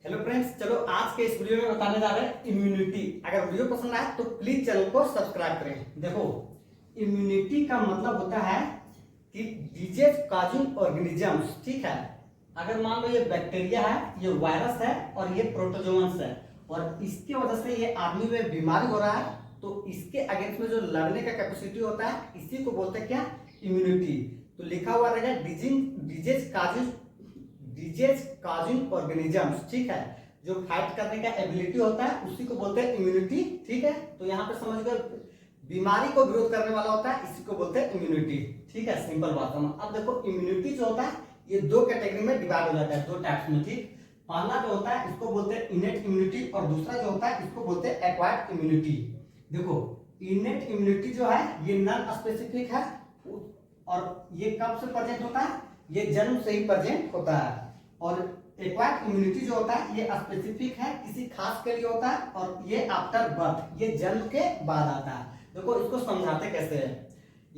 Hello friends, चलो आज के इस वीडियो में बताने जा रहे हैं इम्यूनिटी। अगर वीडियो पसंद आए तो प्लीज चैनल को सब्सक्राइब करें। देखो, इम्यूनिटी का मतलब होता है कि डिजीज कॉजिंग ऑर्गेनिजम्स, ठीक है। अगर मान लो ये बैक्टीरिया है, ये वायरस है और ये प्रोटोजोअन्स है और इसकी वजह से ये आदमी में बीमारी हो रहा है, तो इसके अगेंस्ट में जो लड़ने का कैपेसिटी होता है इसी को बोलते हैं क्या, इम्यूनिटी। तो लिखा हुआ रहेगा डिजीज काजिंग ऑर्गेनिजम्स, ठीक है। जो फाइट करने का एबिलिटी होता है उसी को बोलते हैं इम्यूनिटी, ठीक है। तो यहाँ पे समझ गए, बीमारी को विरोध करने वाला होता है इसी को बोलते हैं इम्यूनिटी, ठीक है। सिंपल बात है। अब देखो, इम्यूनिटी जो होता है ये दो कैटेगरी में डिवाइड हो जाता है, दो टाइप्स में, ठीक। पहला जो होता है इसको बोलते हैं इनेट इम्यूनिटी और दूसरा जो होता है इसको बोलते हैं एक्वायर्ड इम्यूनिटी। देखो, इनेट इम्यूनिटी जो है ये नॉन स्पेसिफिक है और ये कब से प्रेजेंट होता है, ये जन्म से ही प्रेजेंट होता है। और एक्वायर्ड इम्यूनिटी जो होता है ये स्पेसिफिक है, किसी खास के लिए होता है और ये आफ्टर बर्थ, ये जन्म के बाद आता है। देखो, इसको समझाते कैसे है।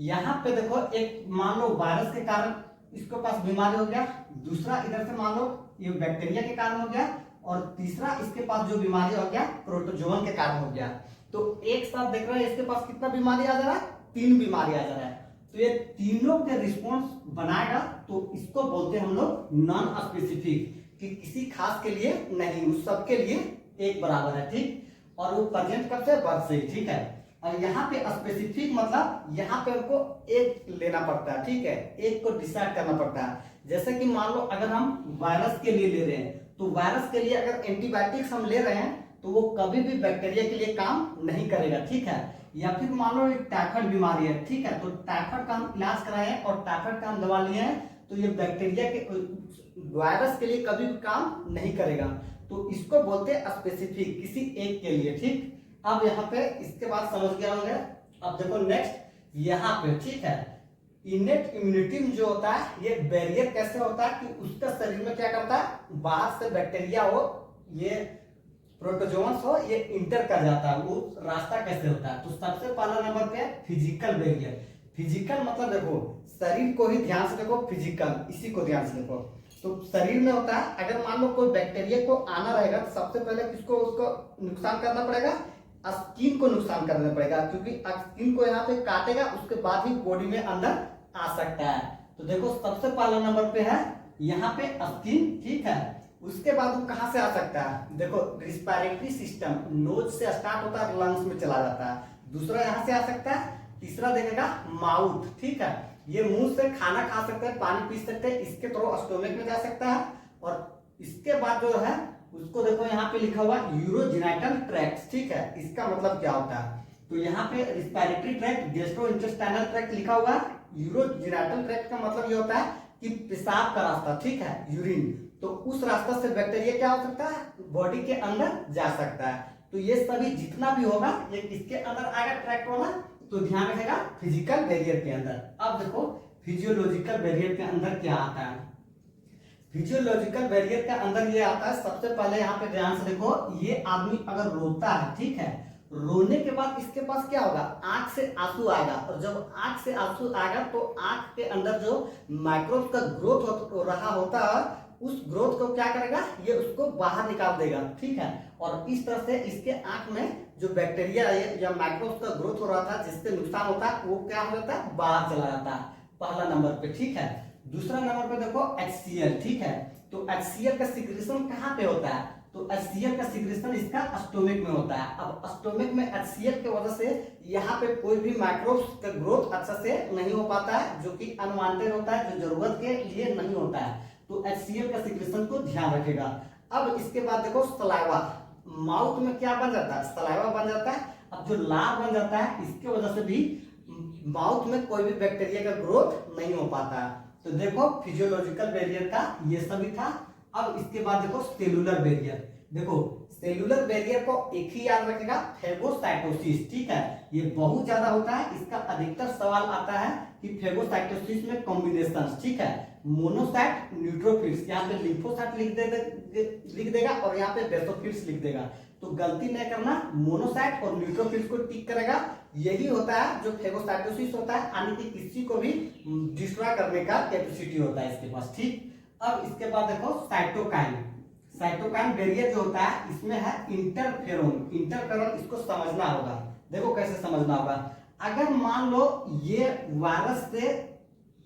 यहाँ पे देखो, एक मान लो वायरस के कारण इसके पास बीमारी हो गया, दूसरा इधर से मान लो ये बैक्टीरिया के कारण हो गया और तीसरा इसके पास जो बीमारी हो गया प्रोटोजोअन के कारण हो गया। तो एक साथ देख रहे हैं इसके पास कितना बीमारी आ जा रहा है, 3 बीमारी आ जा रहा है। तो ये तीनों के रिस्पॉन्स बनाएगा, तो इसको बोलते हैं हम लोग नॉन स्पेसिफिक, कि किसी खास के लिए नहीं, उस सबके लिए एक बराबर है, ठीक। और वो प्रेजेंट कब से, बर्थ से, ठीक है। और यहाँ पे स्पेसिफिक मतलब यहाँ पे हमको एक लेना पड़ता है, ठीक है, एक को डिसाइड करना पड़ता है। जैसे कि मान लो अगर हम वायरस के लिए ले रहे हैं, तो वायरस के लिए अगर एंटीबायोटिक्स हम ले रहे हैं तो वो कभी भी बैक्टीरिया के लिए काम नहीं करेगा, ठीक है। या फिर मान लो टाइफाइड बीमारी है, ठीक है, तो टाइफाइड का हम इलाज कराए हैं और टाइफाइड का हम दवा लिए हैं, तो ये बैक्टीरिया के वायरस के लिए कभी भी काम नहीं करेगा। तो इसको बोलते हैं स्पेसिफिक, किसी एक के लिए, ठीक। अब यहाँ पे इसके बाद समझ गया होंगे। अब देखो नेक्स्ट यहाँ पे, ठीक है, इनेट इम्यूनिटी जो होता है ये बैरियर कैसे होता है कि उसका शरीर में क्या करता है, बाहर से बैक्टीरिया हो, ये प्रोटोजोअन्स हो, ये इंटर कर जाता है। वो रास्ता कैसे होता है, तो सबसे पहला नंबर पे है फिजिकल बैरियर। फिजिकल मतलब देखो, शरीर को ही ध्यान से देखो, फिजिकल, इसी को ध्यान से देखो। तो शरीर में होता है, अगर मान लो कोई बैक्टीरिया को आना रहेगा तो सबसे पहले किसको, उसको नुकसान करना पड़ेगा, स्किन को नुकसान करना पड़ेगा, क्योंकि स्किन को यहाँ पे काटेगा, उसके बाद ही बॉडी में अंदर आ सकता है। तो देखो, सबसे पहला नंबर पे है यहाँ पे स्किन, ठीक है। उसके बाद वो कहां से आ सकता है, देखो रिस्पिरेटरी सिस्टम, नोज से स्टार्ट होता है, लंग्स में चला जाता है। दूसरा यहां से आ सकता है, तीसरा देखेगा माउथ, ठीक है, ये मुंह से खाना खा सकते हैं, पानी पी सकते हैं, इसके थ्रू स्टोमक में जा सकता है। और इसके बाद जो है उसको देखो यहाँ पे लिखा हुआ यूरोजेनिटल ट्रैक्ट, ठीक है। इसका मतलब क्या होता है, तो यहाँ पे रिस्पिरेटरी ट्रैक्ट, गैस्ट्रोइंटेस्टाइनल ट्रैक्ट लिखा हुआ है। यूरोजेनिटल ट्रैक्ट का मतलब ये होता है कि पेशाब का रास्ता, ठीक है, यूरिन। तो उस रास्ता से बैक्टीरिया क्या हो सकता है, बॉडी के अंदर जा सकता है। तो ये सभी जितना भी होगा ये किसके अंदर आएगा, ट्रैक्ट वाला। तो ध्यान रखेगा फिजिकल बैरियर के अंदर। अब देखो फिजियोलॉजिकल बैरियर के अंदर क्या आता है। फिजियोलॉजिकल बैरियर के अंदर ये आता है, सबसे पहले यहाँ पे ध्यान से देखो, ये आदमी अगर रोता है, ठीक है, रोने के बाद इसके पास क्या होगा, आंख से आंसू आएगा, और जब आंख से आंसू आएगा तो आंख के अंदर जो माइक्रोब का ग्रोथ हो रहा होता है, उस ग्रोथ को क्या करेगा, ये उसको बाहर निकाल देगा, ठीक है। और इस तरह से इसके आंख में जो बैक्टीरिया या माइक्रोब का ग्रोथ हो रहा था जिससे नुकसान होता है, वो क्या हो जाता है, बाहर चला जाता है, पहला नंबर पे, ठीक है। दूसरा नंबर पे देखो HCl, ठीक है। तो HCl का सिक्रेशन कहाँ पे होता है, तो HCl का सिक्रेशन इसका स्टोमक में होता है। अब स्टोमक में HCl के वजह से यहाँ पे कोई भी माइक्रोब्स का ग्रोथ अच्छा से नहीं हो पाता है, जो कि अनवांटेड होता है, जो जरूरत के लिए नहीं होता है। तो HCl का सिक्रेशन को ध्यान रखेगा। अब इसके बाद देखो सलाइवा, माउथ में क्या बन जाता है, सलाइवा बन जाता है। अब जो लार बन जाता है, इसके वजह से भी माउथ में कोई भी बैक्टीरिया का ग्रोथ नहीं हो पाता है। तो देखो फिजियोलॉजिकल बैरियर का ये सभी था। अब इसके बाद देखो सेलुलर बैरियर। देखो सेलुलर बैरियर को एक ही याद रखेगा, फेगोसाइटोसिस, ठीक है। ये बहुत ज्यादा होता है, इसका अधिकतर सवाल आता है कि फेगोसाइटोसिस में कॉम्बिनेशन, ठीक है, मोनोसाइट न्यूट्रोफिल्स, यहाँ पे लिम्फोसाइट लिख देगा और यहाँ पे बेसोफिल्स लिख देगा। तो गलती नहीं करना, मोनोसाइट और न्यूट्रोफिल्स को टिक करेगा। यही होता है जो फेगोसाइटोसिस होता है, यानी कि किसी को भी डिस्ट्रॉय करने का कैपेसिटी होता है इसके पास, ठीक। अब इसके बाद देखो साइटोकाइन। साइटोकाइन बैरियर जो होता है इसमें है इंटरफेरोन। इंटरफेरोन इसको समझना होगा। देखो कैसे समझना होगा। अगर मान लो ये वायरस से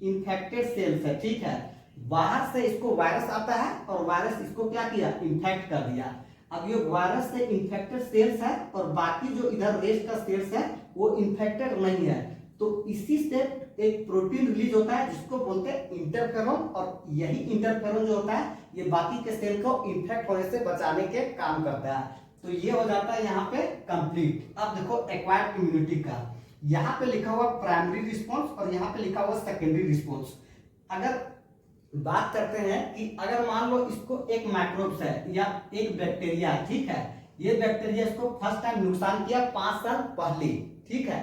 इंफेक्टेड सेल्स है, ठीक है, बाहर से इसको वायरस आता है और वायरस इसको क्या किया, इंफेक्ट कर दिया। अब ये वायरस से इंफेक्टेड सेल्स है और बाकी जो इधर रेस्ट का सेल्स है वो इंफेक्टेड नहीं है, तो इसी से एक प्रोटीन रिलीज होता है जिसको बोलते हैं इंटरफेरोन, और यही इंटरफेरोन जो होता है ये बाकी के सेल को इंफेक्ट होने से बचाने के काम करता है। तो ये हो जाता है यहाँ पे कंप्लीट। अब देखो एक्वायर्ड इम्यूनिटी का, यहाँ पे लिखा हुआ प्राइमरी रिस्पॉन्स और यहाँ पे लिखा हुआ सेकेंडरी रिस्पॉन्स। अगर बात करते हैं कि अगर मान लो इसको एक माइक्रोब्स है या एक बैक्टीरिया है, ठीक है, ये बैक्टीरिया इसको फर्स्ट टाइम नुकसान किया 5 साल पहले, ठीक है।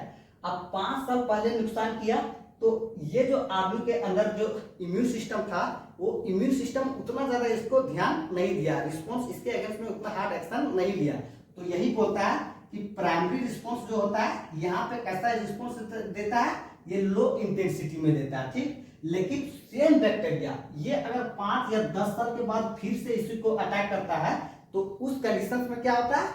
अब 5 साल पहले नुकसान किया तो ये जो आदमी के अंदर जो इम्यून सिस्टम था वो इम्यून सिस्टम उतना ज्यादा इसको ध्यान नहीं दिया, रिस्पॉन्स इसके अगेंस्ट में उतना हार्ड एक्शन नहीं लिया। तो यही बोलता है कि प्राइमरी रिस्पॉन्स जो होता है यहाँ पे कैसा रिस्पॉन्स देता है, ये लो इंटेंसिटी में देता है, ठीक। लेकिन सेम बैक्टीरिया ये अगर 5 या 10 साल के बाद फिर से इसी को अटैक करता है तो उस कंडीशन में क्या होता है,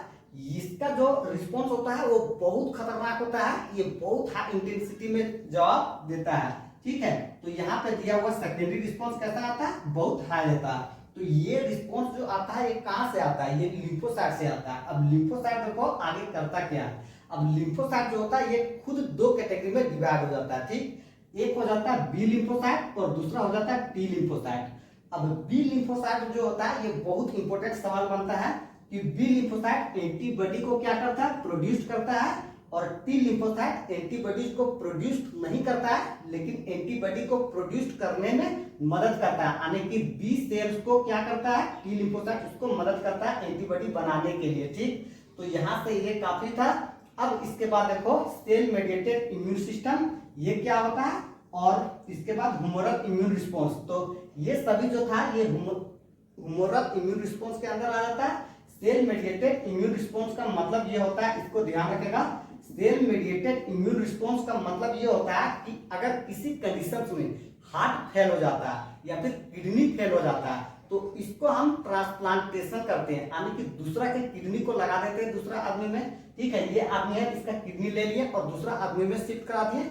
इसका जो रिस्पॉन्स होता है वो बहुत खतरनाक होता है, ये बहुत हाई इंटेंसिटी में जवाब देता है, ठीक है। तो यहाँ पे दिया हुआ सेकेंडरी रिस्पॉन्स कैसा आता है, बहुत हाई रहता है। तो ये रिस्पॉन्स जो आता है ये कहाँ से आता है, ये लिम्फोसाइट से आता है। अब लिम्फोसाइट देखो आगे करता क्या है। अब लिम्फोसाइट जो होता है ये खुद 2 कैटेगरी में डिवाइड हो जाता है, ठीक। एक हो जाता है बी लिम्फोसाइट और दूसरा हो जाता है टी लिम्फोसाइट। अब बी लिम्फोसाइट जो होता है ये बहुत इंपॉर्टेंट सवाल बनता है कि बी लिम्फोसाइट एंटीबॉडी को क्या करता है, प्रोड्यूस करता है, और टी लिम्फोसाइट एंटीबॉडीज को प्रोड्यूस नहीं करता है लेकिन एंटीबॉडी को प्रोड्यूस करने में मदद करता है, यानी कि बी सेल्स को क्या करता है, टी लिम्फोसाइट उसको मदद करता है एंटीबॉडी बनाने के लिए, ठीक। तो यहाँ से ये काफी था। अब इसके बाद देखो सेल मेडिएटेड इम्यून सिस्टम, ये क्या होता है, और इसके बाद ह्यूमरल इम्यून रिस्पॉन्स। तो ये सभी जो था ये ह्यूमरल इम्यून रिस्पॉन्स के अंदर आ जाता है। सेल मेडिएटेड इम्यून रिस्पॉन्स का मतलब ये होता है, इसको ध्यान रखेगा, सेल मेडिएटेड इम्यून रिस्पॉन्स का मतलब ये होता है कि अगर किसी कंडीशन में हार्ट फेल हो जाता है या फिर किडनी फेल हो जाता है तो इसको हम ट्रांसप्लांटेशन करते हैं, यानी कि दूसरा के किडनी को लगा देते हैं दूसरा आदमी में, ठीक है। ये आदमी है इसका किडनी ले लिए और दूसरा आदमी में शिफ्ट करा दिए।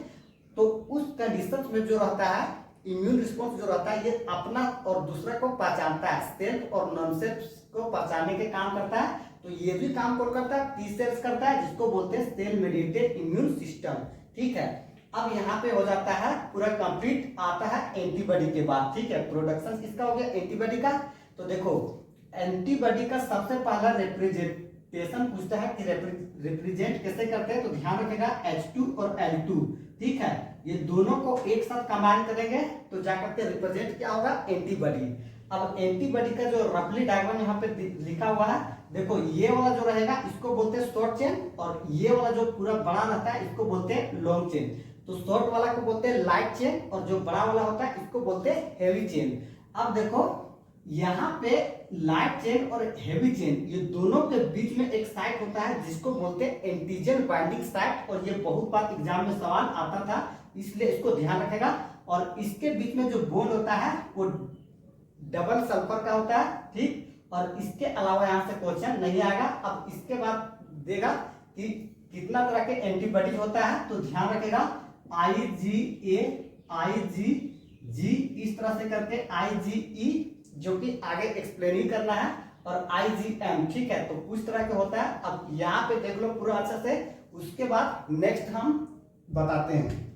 तो उस कंडीशन में जो रहता है इम्यून रिस्पॉन्स जो रहता है ये अपना और दूसरा को पहचानता है, सेल्फ और नॉन सेल्फ को पहचानने के काम करता है। तो ये भी काम कौन करता है, टी सेल्स करता है, जिसको बोलते हैं सेल मेडिएटेड इम्यून सिस्टम, ठीक है। अब यहाँ पे हो जाता है पूरा कंप्लीट, आता है एंटीबॉडी के बाद, ठीक है। प्रोडक्शन किसका हो गया, एंटीबॉडी का। तो देखो एंटीबॉडी का सबसे पहला रिप्रेजेंटेशन पूछता है कि रिप्रेजेंट कैसे करते हैं, तो ध्यान रखेगा H2 और L2, ठीक है, ये दोनों को एक साथ कंबाइन करेंगे तो जाकर के रिप्रेजेंट क्या होगा, एंटीबॉडी। अब एंटीबॉडी का जो रफली डायग्राम यहाँ पे लिखा हुआ है, देखो ये वाला जो रहेगा इसको बोलते हैं शॉर्ट चेन, और ये वाला जो पूरा बड़ा रहता है इसको बोलते हैं लॉन्ग चेन। तो शॉर्ट वाला को बोलते हैं लाइट चेन और जो बड़ा वाला होता है इसको बोलते हैं हेवी चेन। अब देखो यहाँ पे लाइट चेन और हेवी चेन ये दोनों के बीच में एक साइट होता है जिसको बोलते हैं एंटीजन बाइंडिंग साइट, और ये बहुत बार एग्जाम में सवाल आता था इसलिए इसको ध्यान रखेगा। और इसके बीच में जो बॉन्ड होता है वो डबल सल्फर का होता है, ठीक। और इसके अलावा यहाँ से क्वेश्चन नहीं आएगा। अब इसके बाद देगा कि कितना तरह के एंटीबॉडी होता है, तो ध्यान रखेगा IgA IgG इस तरह से करके IgE जो कि आगे एक्सप्लेन ही करना है, और IgM, ठीक है। तो कुछ तरह के होता है। अब यहाँ पे देख लो पूरा अच्छा से, उसके बाद नेक्स्ट हम बताते हैं।